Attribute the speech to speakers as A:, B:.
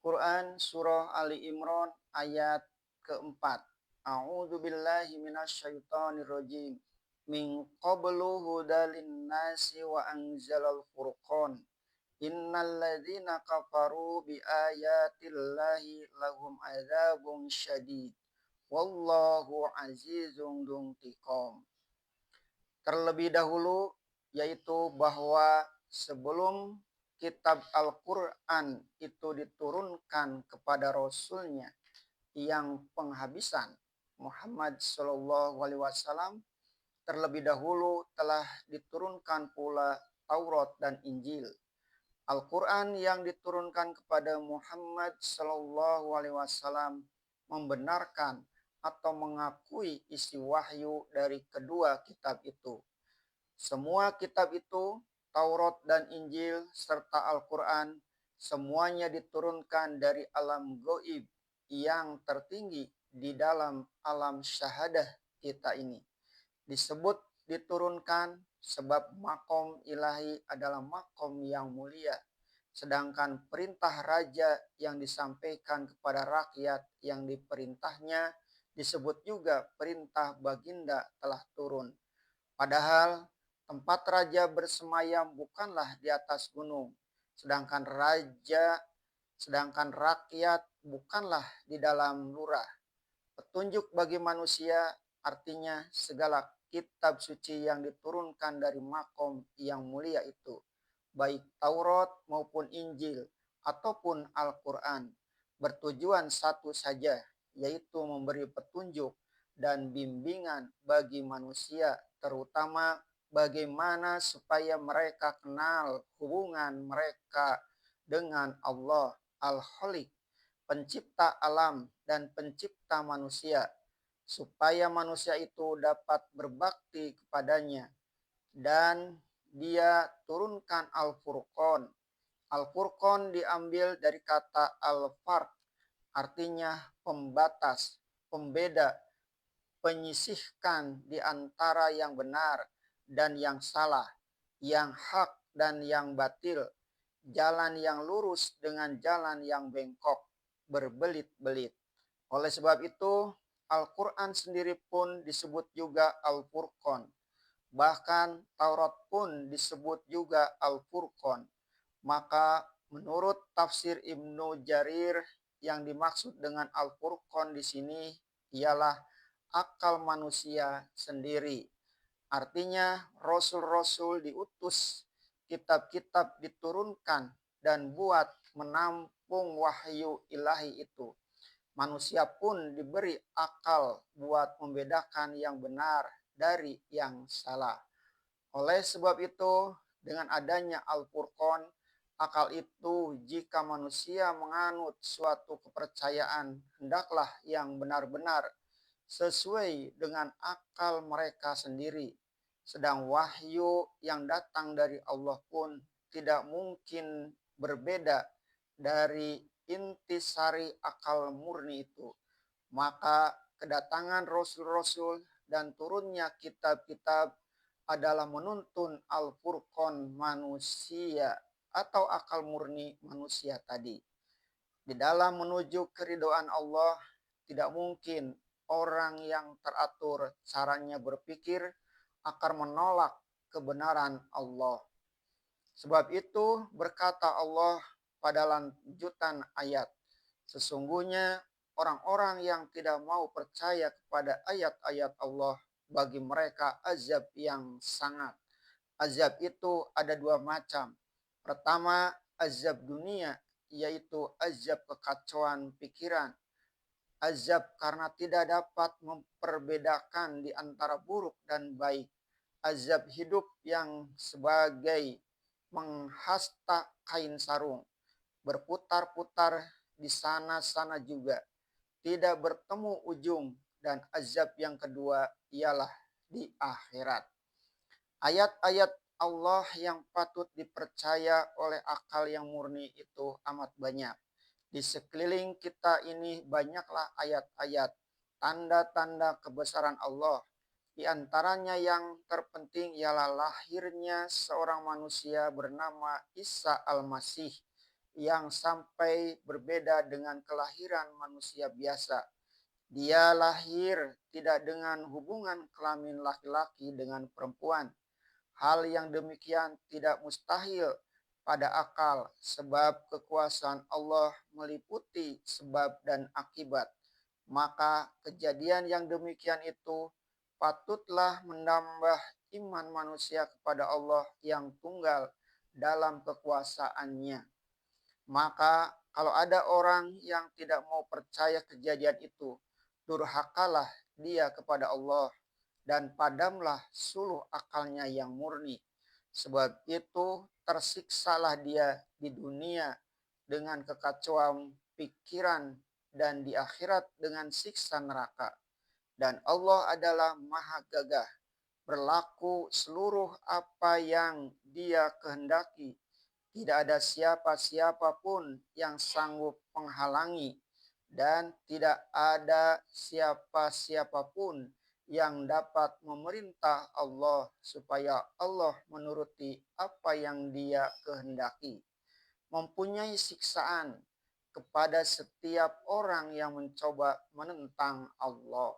A: Quran Surah Ali Imran ayat keempat. A'udzu billahi minasyaitonir rajim. Min qablu hudalin nasi wa anzalal furqan. Innal ladzina kafaru bi ayatillahi lahum adzabun syadid. Wallahu azizun dzuntiqam. Terlebih dahulu yaitu bahwa sebelum kitab Al-Quran itu diturunkan kepada Rasulnya yang penghabisan Muhammad Shallallahu Alaihi Wasallam, terlebih dahulu telah diturunkan pula Taurat dan Injil. Al-Quran yang diturunkan kepada Muhammad Shallallahu Alaihi Wasallam membenarkan atau mengakui isi wahyu dari kedua kitab itu. Semua kitab itu, Taurat dan Injil serta Al-Quran, semuanya diturunkan dari alam gaib yang tertinggi di dalam alam syahadah kita ini. Disebut diturunkan sebab makom ilahi adalah makom yang mulia. Sedangkan perintah raja yang disampaikan kepada rakyat yang diperintahnya disebut juga perintah baginda telah turun. Padahal tempat raja bersemayam bukanlah di atas gunung, sedangkan rakyat bukanlah di dalam lurah. Petunjuk bagi manusia artinya segala kitab suci yang diturunkan dari makom yang mulia itu, baik Taurat maupun Injil ataupun Al-Quran, bertujuan satu saja, yaitu memberi petunjuk dan bimbingan bagi manusia, terutama bagaimana supaya mereka kenal hubungan mereka dengan Allah Al-Khaliq, pencipta alam dan pencipta manusia, supaya manusia itu dapat berbakti kepadanya. Dan dia turunkan Al-Furqan. Al-Furqan diambil dari kata Al-Farq, artinya pembatas, pembeda, penyisihkan di antara yang benar dan yang salah, yang hak dan yang batil, jalan yang lurus dengan jalan yang bengkok, berbelit-belit. Oleh sebab itu, Al-Quran sendiri pun disebut juga Al-Furqan. Bahkan Taurat pun disebut juga Al-Furqan. Maka menurut tafsir Ibnu Jarir, yang dimaksud dengan Al-Furqan di sini ialah akal manusia sendiri. Artinya rasul-rasul diutus, kitab-kitab diturunkan dan buat menampung wahyu ilahi itu. Manusia pun diberi akal buat membedakan yang benar dari yang salah. Oleh sebab itu, dengan adanya Al-Furqan, akal itu jika manusia menganut suatu kepercayaan, hendaklah yang benar-benar sesuai dengan akal mereka sendiri. Sedang wahyu yang datang dari Allah pun tidak mungkin berbeda dari intisari akal murni itu. Maka kedatangan rasul-rasul dan turunnya kitab-kitab adalah menuntun Al-Furqan manusia atau akal murni manusia tadi. Di dalam menuju keridhaan Allah, tidak mungkin orang yang teratur caranya berpikir akan menolak kebenaran Allah. Sebab itu berkata Allah pada lanjutan ayat, sesungguhnya orang-orang yang tidak mau percaya kepada ayat-ayat Allah, bagi mereka azab yang sangat. Azab itu ada dua macam. Pertama, azab dunia, yaitu azab kekacauan pikiran. Azab karena tidak dapat memperbedakan di antara buruk dan baik. Azab hidup yang sebagai menghasta kain sarung, berputar-putar di sana-sana juga, tidak bertemu ujung. Dan azab yang kedua ialah di akhirat. Ayat-ayat Allah yang patut dipercaya oleh akal yang murni itu amat banyak. Di sekeliling kita ini banyaklah ayat-ayat, tanda-tanda kebesaran Allah. Di antaranya yang terpenting ialah lahirnya seorang manusia bernama Isa Al-Masih yang sampai berbeda dengan kelahiran manusia biasa. Dia lahir tidak dengan hubungan kelamin laki-laki dengan perempuan. Hal yang demikian tidak mustahil pada akal, sebab kekuasaan Allah meliputi sebab dan akibat. Maka kejadian yang demikian itu patutlah menambah iman manusia kepada Allah yang tunggal dalam kekuasaannya. Maka kalau ada orang yang tidak mau percaya kejadian itu, durhakalah dia kepada Allah dan padamlah suluh akalnya yang murni. Sebab itu tersiksalah dia di dunia dengan kekacauan pikiran dan di akhirat dengan siksa neraka. Dan Allah adalah maha gagah, berlaku seluruh apa yang dia kehendaki. Tidak ada siapa-siapa pun yang sanggup menghalangi dan tidak ada siapa-siapa pun yang dapat memerintah Allah supaya Allah menuruti apa yang dia kehendaki. Mempunyai siksaan kepada setiap orang yang mencoba menentang Allah.